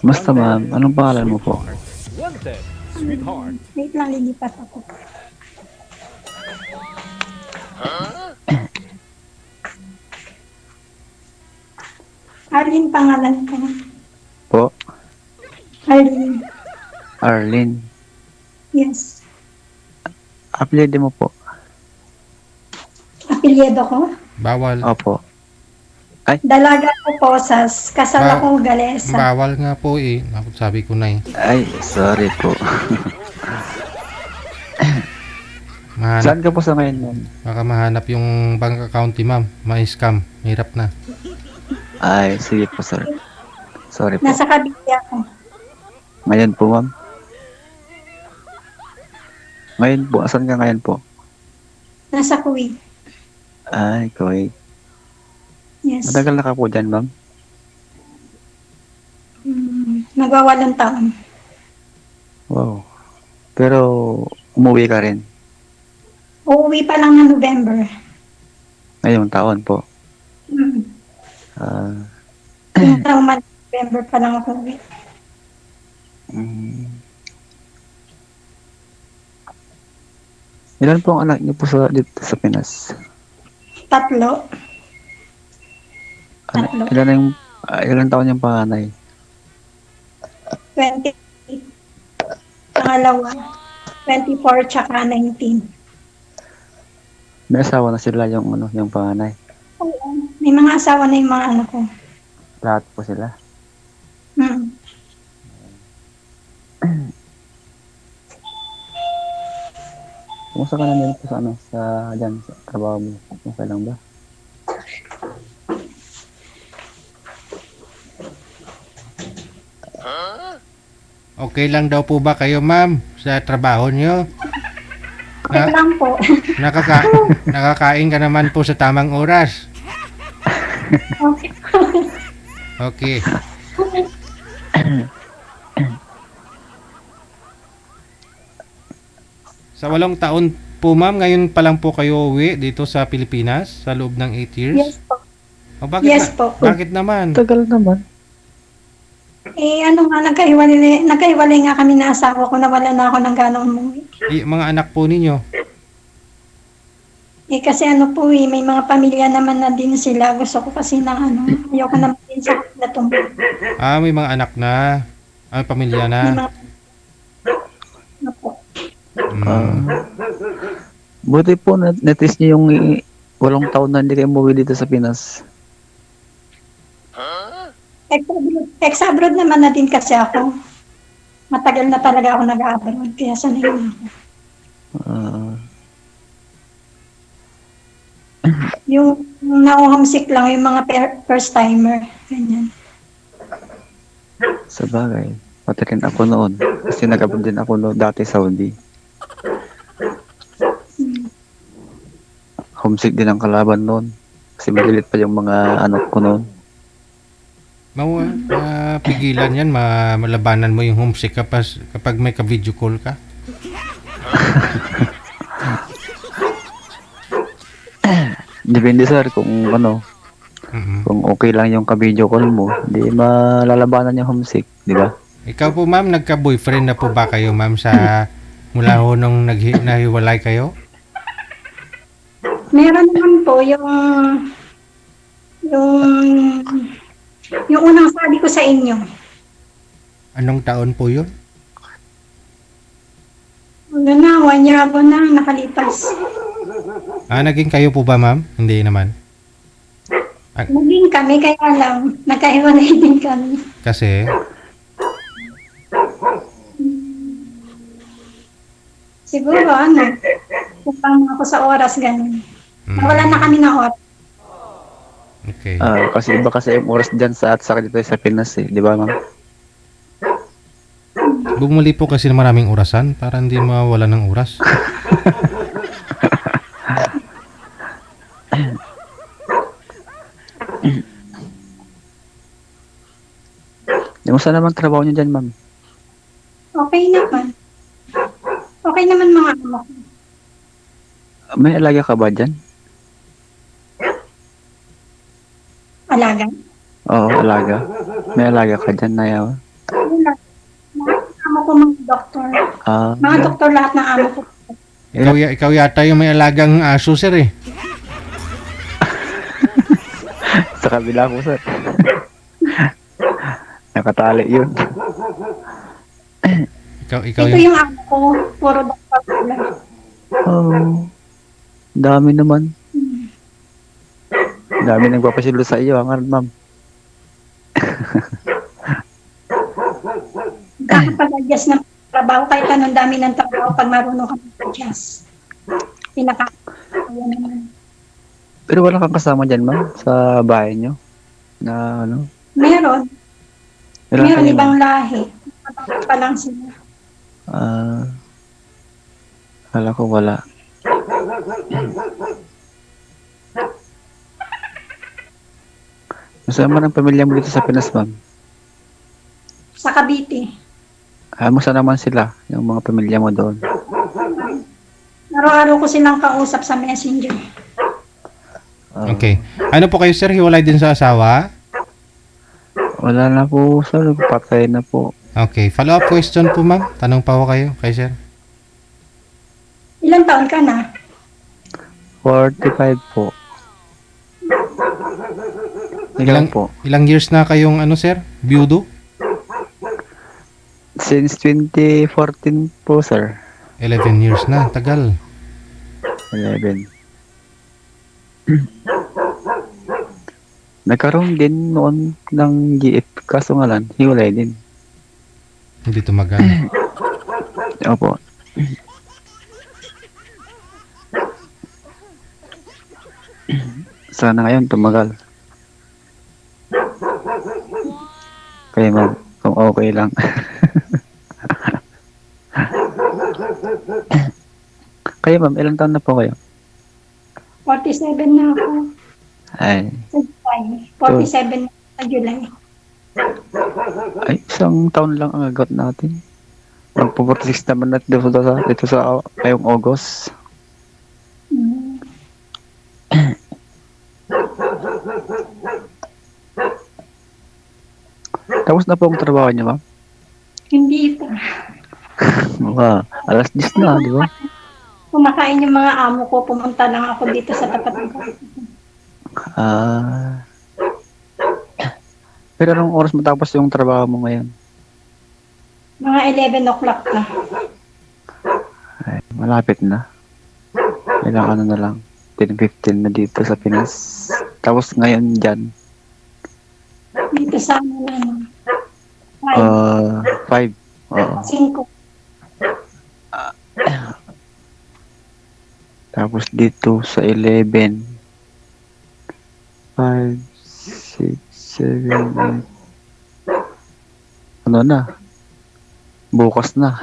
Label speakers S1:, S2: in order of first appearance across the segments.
S1: Basta ma'am, anong pangalan mo po?
S2: Wait lang, lilipat ako. Arlene pangalan ko.
S1: Po?
S2: Arlene.
S1: Arlene.
S2: Yes.
S1: Apelyido mo po?
S2: Apelyido ko.
S3: Bawal.
S1: Opo.
S2: Dalaga ko Posas. Kasal ako Galesa.
S3: Bawal nga po eh. Sabi ko na eh.
S1: Ay, sorry po. Saan ka po sa ngayon, ma'am?
S3: Baka mahanap yung bank account ni ma'am. Ma-scam. Hirap na.
S1: Ay, sige po, sir. Sorry po.
S2: Nasa Cavite ako.
S1: Ngayon po, ma'am? Ngayon po, asan ka ngayon po?
S2: Nasa Kuwait.
S1: Ay, Kuwait.
S2: Yes.
S1: Matagal na ka po dyan, ma'am?
S2: Nagwawalong taon.
S1: Wow. Pero, umuwi ka rin?
S2: Uuwi pa lang ng November.
S1: Ngayong taon po?
S2: November pa lang ako uwi.
S1: Ilan po ang anak niyo po dito sa Pinas?
S2: Tatlo.
S1: Ilan taon yung panganay?
S2: 20. Pangalawa. 24 tsaka 19.
S1: May asawa na sila yung panganay?
S2: Oo. May mga asawa na yung mga anak ko.
S1: Lahat po sila? Kumusta ka namin po dyan, sa trabaho mo? Okay lang ba?
S3: Okay lang daw po ba kayo ma'am sa trabaho nyo?
S2: Okay lang po.
S3: Nakakain ka naman po sa tamang oras.
S2: Okay.
S3: Okay. Sa 8 taon po ma'am, ngayon pa lang po kayo uwi dito sa Pilipinas sa loob ng 8 years?
S2: Yes po.
S3: Bakit
S2: po.
S3: Bakit naman?
S1: Tagal naman.
S2: Nagkahiwalay nga kami na asawa ko, nawala na ako ng gano'ng umuwi.
S3: Mga anak po ninyo?
S2: Kasi may mga pamilya naman na din sila. Gusto ko kasi ayoko naman din sa natong.
S3: May mga anak na. Pamilya na.
S1: Buti po na-test niyo yung 8 taon na hindi kayo umuwi dito sa Pinas.
S2: Ex-abroad naman na din kasi ako. Matagal na talaga ako nag-abroad. Kaya sanay na ako. Yung na-homesick lang, yung mga first timer. Ganyan.
S1: Sa bagay. Pati rin ako noon. Kasi nag-abroad din ako dati Saudi. Homesick din ang kalaban noon. Kasi malilit pa yung mga anak ko noon.
S3: Pigilan yan, malabanan mo yung homesick kapag may ka-video call ka.
S1: Depende sir kung kung okay lang yung ka-video call mo, hindi malalabanan yung homesick, di ba?
S3: Ikaw po ma'am, nagka-boyfriend na po ba kayo ma'am mula ho nung nahiwalay kayo?
S2: Meron naman po yung unang sabi ko sa inyo.
S3: Anong taon po yun?
S2: Wala na, 1 year ago na nakalipas.
S3: Naging kayo po ba ma'am? Hindi naman.
S2: Naging kami, kaya lang, nagkahiwalay din kami.
S3: Kasi?
S2: Siguro, kupang ako sa oras, ganun. Nawala na kami ng oras.
S3: Okay.
S1: Kasi iba kasi yung oras dyan sa dito sa Pinas di ba ma'am?
S3: Bumuli po kasi ng maraming orasan para hindi mawala ng oras.
S1: Kumusta naman trabaho niyo dyan ma'am?
S2: Okay naman. Okay naman mga anak.
S1: May alaga ka ba dyan?
S2: Alaga?
S1: Oo, alaga. May alaga ka dyan na yawa?
S2: doktor.
S1: Ah,
S2: Mga doktor lahat ng amo ko.
S3: Ikaw yata yung may alagang aso, sir eh.
S1: sa kabila po, sir. Nakatali yun.
S3: Ikaw
S2: Ito
S3: yung...
S2: yung amo ko, puro doktor sila.
S1: Oh, dami naman. Dami nagpapasilo sa iyo, ang ma'am.
S2: Nakapag-adjust ng trabaho, kahit anong dami ng trabaho pag marunong ka mag-adjust. Ayan naman.
S1: Pero wala kang kasama dyan, ma'am, sa bahay nyo? Na ano?
S2: Meron.
S1: Ilan
S2: Meron
S1: kayo,
S2: ibang
S1: ma'am?
S2: lahi. Kapag pa lang sila.
S1: Kala ko wala. Masama ng pamilya mo dito sa Pinas, ma'am?
S2: Sa Cavite.
S1: Musta naman sila, yung mga pamilya mo doon?
S2: Araw-araw ko silang kausap sa messenger.
S3: Okay. Ano po kayo, sir? Hiwalay din sa asawa?
S1: Wala na po, sir. Patay na po.
S3: Okay. Follow-up question po, ma'am. Tanong pa ko kayo, kay sir.
S2: Ilang taon ka na?
S1: 45 po. Ilang po?
S3: Ilang years na kayong, ano, sir? Biyudo?
S1: Since 2014 po, sir.
S3: 11 years na. Tagal.
S1: 11. Nagkaroon din noon ng GF, kaso nga lang, hiwalay din.
S3: Hindi tumagal.
S1: Opo. Sana ngayon tumagal. Kaya ma'am, kung okay lang. Kaya ma'am, ilang taon na po kayo?
S2: 47 na ako.
S1: Ay,
S2: Sa July. 47 na sa July.
S1: isang taon lang ang agot natin. Magpo-46 naman natin dito sa ngayong August.
S2: Hmm.
S1: Tapos na po ang trabaho niyo, ma'am?
S2: Hindi pa.
S1: Alas 10 na, di ba?
S2: Kumakain yung mga amo ko, pumunta lang ako dito sa tapat ng kwarto.
S1: Pero anong oras matapos yung trabaho mo ngayon?
S2: Mga 11 o'clock na.
S1: Ay, malapit na. Ilang ano na lang. 10-15 na dito sa Pinas. Tapos ngayon dyan,
S2: Dito sa ano na,
S1: 5. Oo.
S2: 5, 5.
S1: Tapos dito sa 11. 5, 6, 7, 8. Ano na? Bukas na.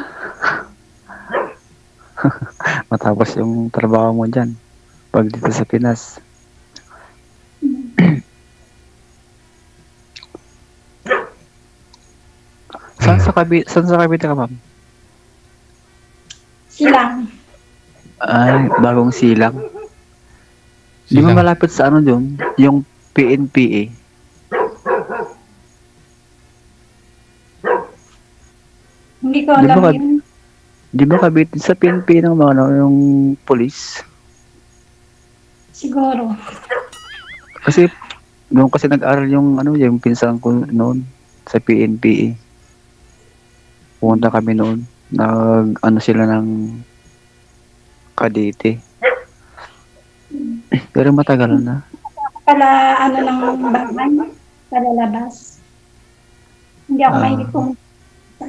S1: Matapos yung trabaho mo dyan. Pag dito sa Pinas. Saan sa Cavite ka, ma'am?
S2: Silang.
S1: Ay, bagong silang. Di ba
S3: Silang.
S1: malapit sa ano dun? Yung PNPA.
S2: Hindi ko
S1: Di
S2: alam
S1: ba,
S2: yun.
S1: di ba Cavite sa PNPA ng mga ano, yung police?
S2: Siguro.
S1: Kasi doon kasi nag-aral yung ano, yung pinsan ko noon sa PNPA. Pumunta kami noon. Ano sila ng Cavite. Pero matagal na.
S2: Pala ano ng bagay, palalabas. Hindi ako mahilig pumunta sa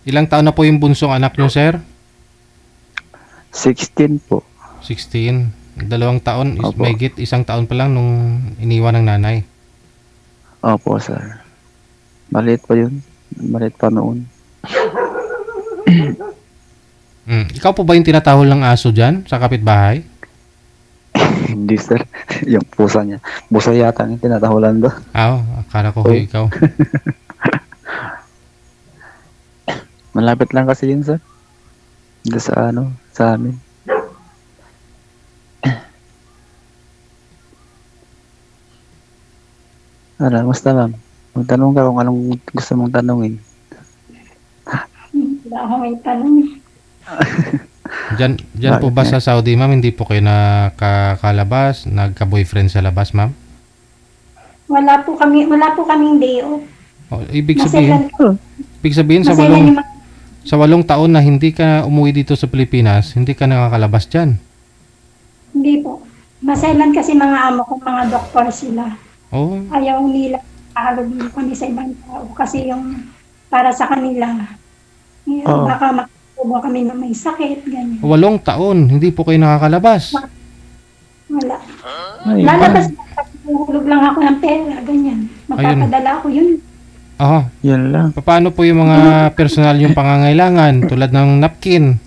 S3: Ilang taon na po yung bunsong anak nyo, sir?
S1: 16 po.
S3: 16. 2 taon.
S1: Opo.
S3: Mahigit 1 taon pa lang nung iniwan ng nanay.
S1: Opo, sir. Maliit pa yun. Maliit pa noon.
S3: Ikaw po ba yung tinatahol ng aso dyan sa kapitbahay?
S1: Hindi, sir. Yung pusa niya. Pusa yata ang tinatahulan doon.
S3: Akala ko
S1: Oh.
S3: ikaw.
S1: Malapit lang kasi yun, sir. Dito sa ano, sa amin. Musta, ma'am? Magtanong ka kung anong gusto mong tanungin.
S2: Wala ako may tanong.
S3: Diyan po ba sa Saudi, ma'am, hindi po kayo nakakalabas, nagka-boyfriend sa labas, ma'am?
S2: Wala po kaming day off.
S3: O, ibig sabihin sa
S2: Maselan yung mga,
S3: sa 8 taon na hindi ka umuwi dito sa Pilipinas, hindi ka nakakalabas diyan.
S2: hindi po. Maselan kasi mga amo ko, mga doktor sila.
S3: Oh,
S2: Ayaw nila kahalubin kami sa ibang tao. Kasi yung para sa kanila,
S1: Oo.
S2: baka makatubo kami na may sakit, ganyan.
S3: 8 taon, hindi po kayo nakakalabas.
S2: Wala.
S1: Ay,
S2: Lalabas hulog lang ako ng pera, ganyan. Magpapadala ako yun.
S3: Ah,
S1: Yan lang.
S3: paano po yung mga personal yung pangangailangan tulad ng napkin?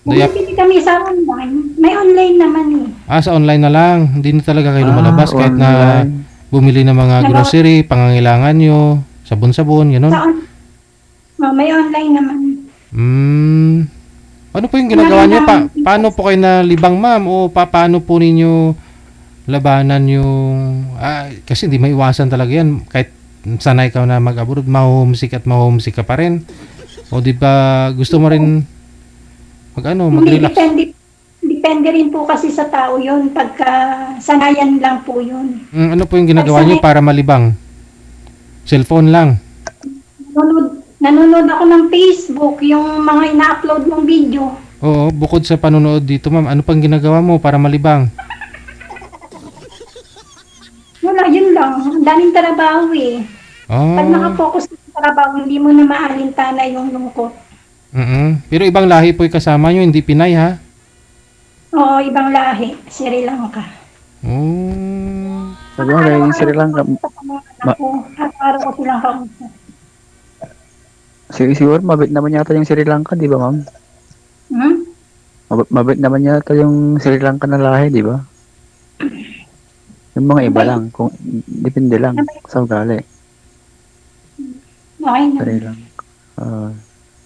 S3: Daya,
S2: Bumibili kami sa online. May online naman eh.
S3: sa online na lang. Hindi na talaga kayo lumalabas kahit na
S1: online.
S3: bumili ng mga grocery, pangangailangan nyo, sabon-sabon, gano'n.
S2: May online naman.
S3: Ano po yung ginagawa nyo? Paano po kayo nalibang, ma'am? O paano po ninyo labanan yung... kasi hindi maiwasan talaga yan. Kahit sanay ka na mag-abroad, ma-homesick ka pa rin. O di ba gusto mo rin
S2: Hindi,
S3: mag-relax?
S2: depende rin po kasi sa tao yun. Pagka sanayan lang po yun.
S3: Ano po yung ginagawa nyo para malibang? Cellphone lang.
S2: Nanonood ako ng Facebook, yung mga ina-upload ng video.
S3: Oo, bukod sa panonood dito, ma'am, ano pang ginagawa mo para malibang?
S2: Wala, yun lang. Ang daming trabaho eh. Pag nakapokus sa trabaho, hindi mo na maalintana yung lungkot.
S3: Pero ibang lahi po yung kasama nyo, hindi Pinay, ha?
S2: Oo, ibang lahi. Sri Lanka.
S1: Sabagay, yung Sri Lanka.
S2: Araw ko silang kausap.
S1: Siguro, mabit naman yata yung Sri Lanka, di ba, ma'am? Mabit naman yata yung Sri Lanka na lahi, di ba? Yung mga iba lang, kung depende lang sa ugali.
S2: Okay na.
S1: Sri Lanka.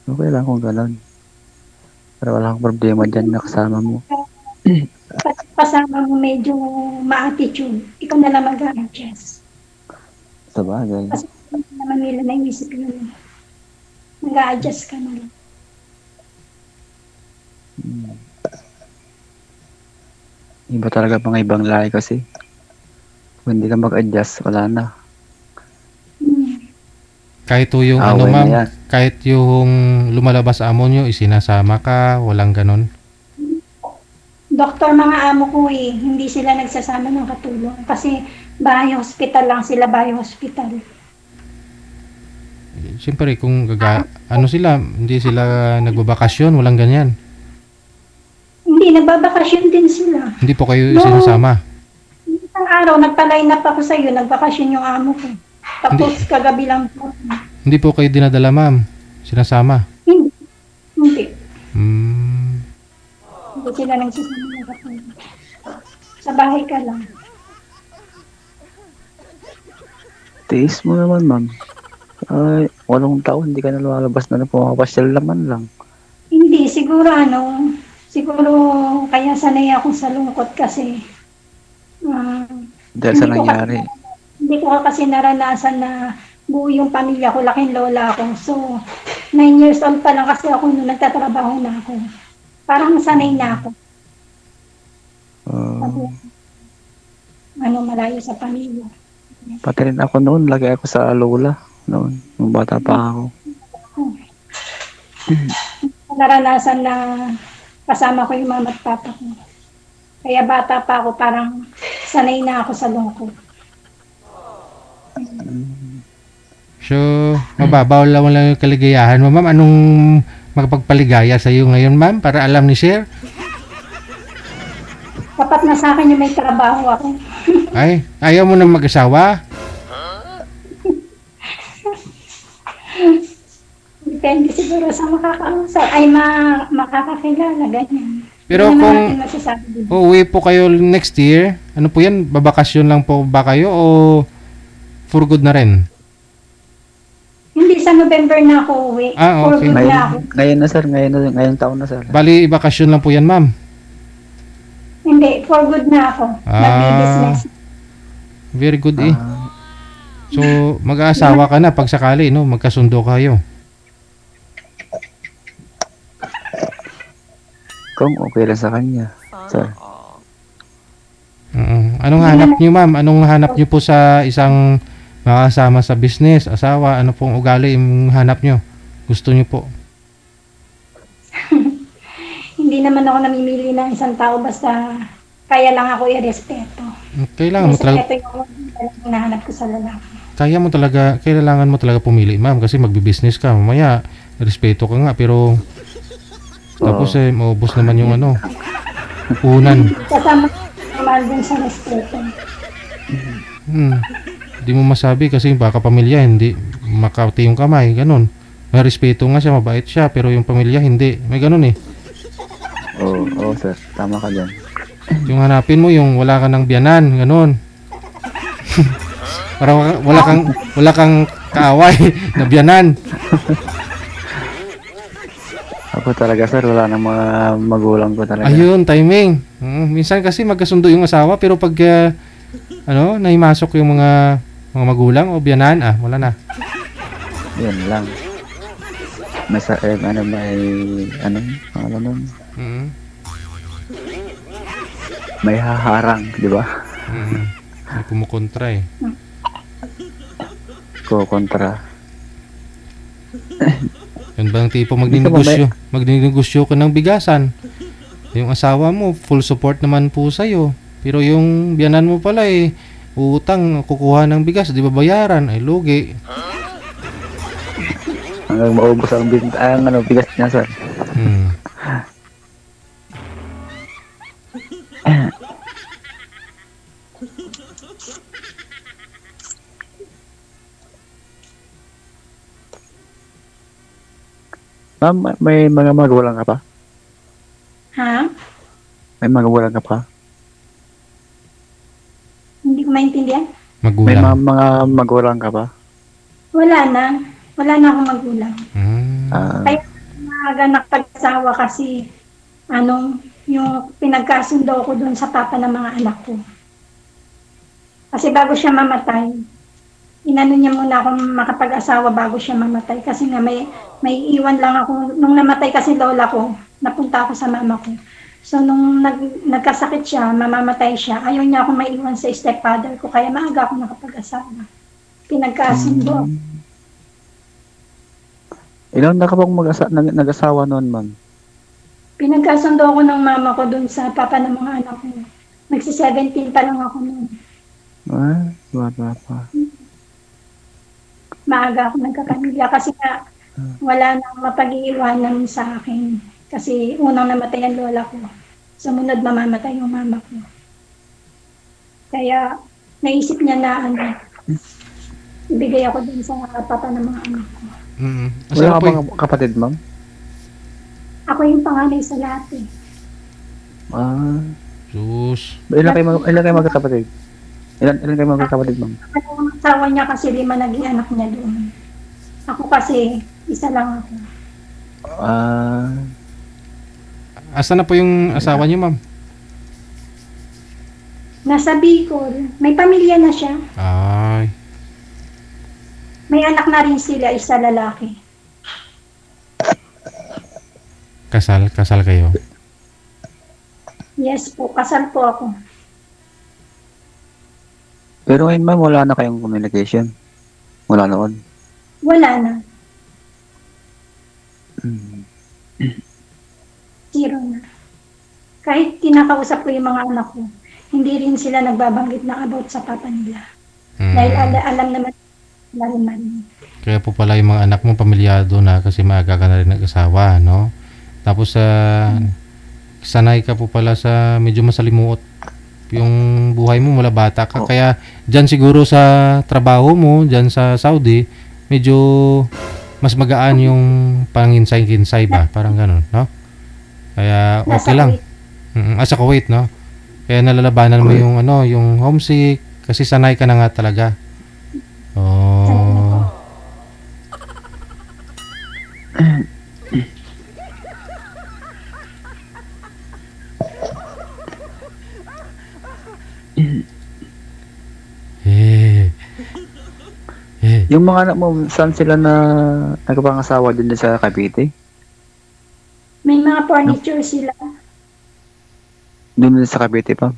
S1: Okay lang kung gano'n. Pero wala akong problema dyan na kasama mo.
S2: Kasama mo medyo ma-attitude. Ikaw na lang mag-a-adjust.
S1: Sabagay.
S2: Kasi hindi naman nila naisip yun. Mag-a-adjust ka na lang.
S1: Iba talaga mga ibang lahi kasi. Kung hindi ka mag-adjust, wala na.
S3: Kahit yung
S1: Away na
S3: ma'am,
S1: yan.
S3: kahit yung lumalabas amo nyo, isinasama ka, walang ganon.
S2: Doktor mga amo ko eh, hindi sila nagsasama ng katulong. Kasi bahay hospital lang sila, bahay hospital.
S3: Siyempre, kung sila, hindi sila nagbabakasyon, walang ganyan.
S2: Hindi, nagbabakasyon din sila.
S3: Hindi po kayo
S2: No.
S3: isinasama.
S2: Isang araw, nagpa-line up ako sa'yo, nagbakasyon yung amo ko. Tapos kagabi lang po.
S3: Hindi po kayo dinadala, ma'am. Sinasama.
S2: Hindi. Hindi. Hindi sila nagsasama ng katulong. Sa bahay ka lang.
S1: Tiis mo naman, ma'am. Ay, 8 taon, hindi ka na lumalabas na pumapasyal naman lang.
S2: Hindi, siguro kaya sanay ako sa lungkot kasi
S1: Dahil sa nangyari.
S2: Hindi ko kasi naranasan na buo yung pamilya ko, laking lola ako. So, 9 years old pa lang kasi ako nung nagtatrabaho na ako. Parang sanay na ako. Malayo sa pamilya.
S1: Pati rin ako noon, lagi ako sa lola. Noon, nung bata pa ako.
S2: Naranasan na kasama ko yung mama at papa ko. Kaya bata pa ako, parang sanay na ako sa lungkot.
S3: So, mababaw lang yung kaligayahan mo, ma'am. Anong makapagpaligaya sa iyo ngayon, ma'am? Para alam ni Sir?
S2: Dapat na sa akin yung may trabaho ako.
S3: Ay, ayaw mo nang mag-asawa?
S2: Depende siguro sa makakausap. Makakakilala, ganyan.
S3: Pero
S2: Hindi naman
S3: kung
S2: natin masasabi din.
S3: uuwi po kayo next year, ano po yan? Babakasyon lang po ba kayo o for good na rin?
S2: Hindi, sa November na ako uwi.
S3: Ah, okay.
S2: For good na ako.
S1: Ngayon na, sir. Ngayon taon na, sir.
S3: Bali, bakasyon lang po yan, ma'am.
S2: Hindi, for good na ako. Nagbi-business.
S3: Very good eh. So, mag-aasawa ka na pag sakali, no? Magkasundo kayo.
S1: Kung okay lang sa kanya, sir.
S3: Anong hanap nyo, ma'am? Anong hanap nyo po sa isang makasama sa business, asawa? Ano pong ugali yung hanap nyo? Gusto nyo po?
S2: Hindi naman ako namimili ng isang tao basta kaya lang ako irespeto.
S3: Kailangan mo talaga,
S2: Respeto yung hinahanap ko sa lalaki.
S3: kailangan mo talaga pumili, ma'am, kasi magbi-business ka. Mamaya, respeto ka nga, pero tapos maubos naman yung ano, punan.
S2: Kasama naman din sa respeto.
S3: Hindi mo masabi kasi baka pamilya hindi makati yung kamay, ganun. May respeto nga siya, mabait siya, pero yung pamilya hindi. May ganun eh.
S1: Oo, sir. Tama ka dyan.
S3: Yung hanapin mo yung wala ka ng biyanan, ganun. Para wala kang kaaway na biyanan.
S1: Ako talaga, sir. Wala ng mga magulang ko talaga.
S3: Ayun, timing. Minsan kasi magkasundo yung asawa pero pag naimasok yung mga magulang o biyanan, wala na.
S1: Yan lang. May may haharang, di ba?
S3: May kumukontra eh.
S1: Kontra.
S3: Yan bang tipo magninegosyo ka ng bigasan? Yung asawa mo, full support naman po sa'yo. Pero yung biyanan mo pala utang, kukuha ng bigas, di ba bayaran? Ay, lugi.
S1: Hanggang maubos ang bigas niya, sir. Ma'am, may mga magulang ka pa?
S2: Ha?
S1: May magulang ka pa?
S2: Hindi ko maintindihan.
S1: May
S3: Magulang.
S1: mga magulang ka pa?
S2: Wala na. Wala na akong magulang.
S1: Ah,
S2: Kaya nagpag-asawa kasi yung pinagkasundo ko doon sa papa ng mga anak ko. Kasi bago siya mamatay, inano niya muna akong makapag-asawa bago siya mamatay. Kasi nga may iwan lang ako. Nung namatay kasi lola ko, napunta ako sa mama ko. So nung nagkasakit siya, mamamatay siya, ayaw niya akong maiwan sa stepfather ko. Kaya maaga ako nakapag-asawa. Pinagkasundo.
S1: ilan na ka bang nag-asawa noon, ma'am?
S2: Pinagkasundo ako ng mama ko doon sa papa ng mga anak ko. Magsi-17 pa lang ako noon.
S1: Bata pa.
S2: Maaga ako nagkapamilya kasi nga wala nang mapag-iiwanan sa akin. Kasi unang namatay ang lola ko. Sumunod mamamatay yung mama ko. Kaya naisip niya na ibigay ako dun sa papa ng mga anak ko.
S1: Wala ka bang kapatid, ma'am?
S2: Ako yung panganay sa lahat eh.
S3: Sus.
S1: Ilan kayo magkakapatid? Ilan kayo magkakapatid, ma'am?
S2: Ang asawa niya kasi 5 naging anak niya doon. Ako kasi, isa lang ako.
S3: Asa na po yung asawa niyo, ma'am?
S2: Nasa Bicol, may pamilya na siya.
S3: Ay.
S2: May anak na rin sila, isa lalaki.
S3: Kasal kayo.
S2: Yes po, kasal po ako.
S1: Pero ngayon, ma'am, wala na kayong communication? Wala noon?
S2: Wala na. Zero na. Kahit kinakausap ko yung mga anak ko, hindi rin sila nagbabanggit na about sa papa nila. Dahil alam naman nila rin man.
S3: Kaya po pala yung mga anak mo pamilyado na kasi maaga ka na rin nag-asawa, no? Tapos sanay ka po pala sa medyo masalimuot yung buhay mo mula bata ka. Kaya dyan siguro sa trabaho mo, dyan sa Saudi, medyo mas magaan yung panginsay-kinsay ba? Parang ganun, no? Kaya okay lang. Sa Kuwait, no? Kaya nalalabanan mo yung yung homesick kasi sanay ka na nga talaga. Oh.
S1: Yung mga anak mo, saan sila na nagpangasawa din sa Cavite?
S2: May mga furniture sila.
S1: Doon din sa Cavite pa?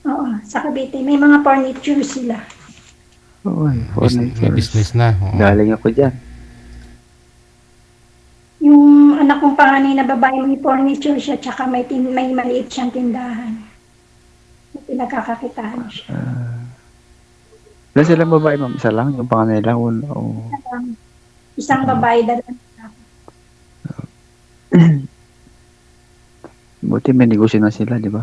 S2: Oo, sa Cavite. May mga furniture sila.
S1: Uy,
S3: May business na. Oo.
S1: Galing ako dyan.
S2: Yung anak kong panganay na babae, may furniture siya, tsaka may maliit siyang tindahan. May pinagkakakitaan siya.
S1: Ilan silang babae, ma'am? Isa lang? Yung panganay lang? O...
S2: Isang babae, dalawang lalaki.
S1: Buti may negosyo na sila, di ba?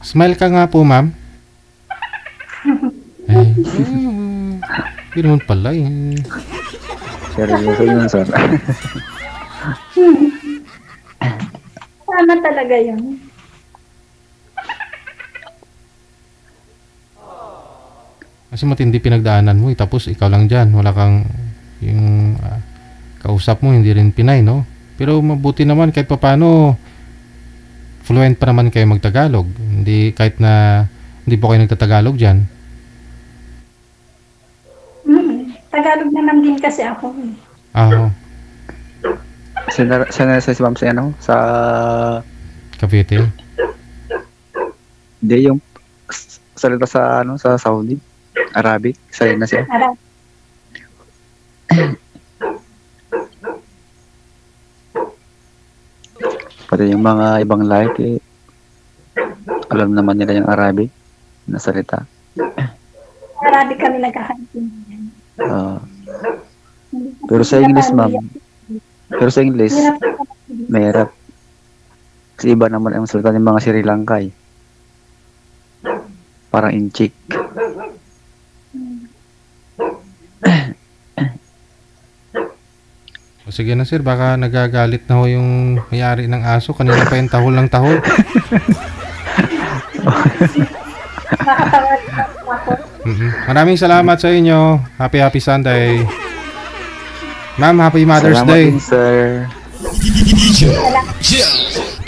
S3: Smile ka nga po, ma'am. Ay, hindi naman pala eh.
S1: Seryoso yun, sir.
S2: Tama talaga yun.
S3: Kasi matindi pinagdaanan mo eh. Tapos ikaw lang dyan. Wala kang yung kausap mo, hindi rin Pinay, no? Pero mabuti naman kahit papano fluent pa naman kayo magtagalog. Hindi kahit na hindi po kayo nagtatagalog dyan.
S2: Tagalog naman din kasi ako eh.
S3: Oo.
S1: Sana sa si ma'am sa ano? Sa...
S3: Cavite.
S1: Hindi, yung salita sa ano, sa Saudi. Arabic. Sanay na siya.
S2: Para
S1: Pati yung mga ibang life, eh, alam naman nila yung Arabic na salita.
S2: Arabic kami nagkakaintindihan.
S1: Pero sa English, ma'am, pero sa English, mahirap. Kasi iba naman ang salita ng mga Sri Lanka eh. Parang inchik.
S3: O sige na sir, baka nagagalit na ho yung may-ari ng aso. Kanina pa yung tahol ng tahol.
S2: Nakatawag ako.
S3: Maraming salamat sa inyo. Happy Sunday. Ma'am, Happy Mother's
S1: Salamat
S3: Day.
S1: din, sir.
S2: Salamat.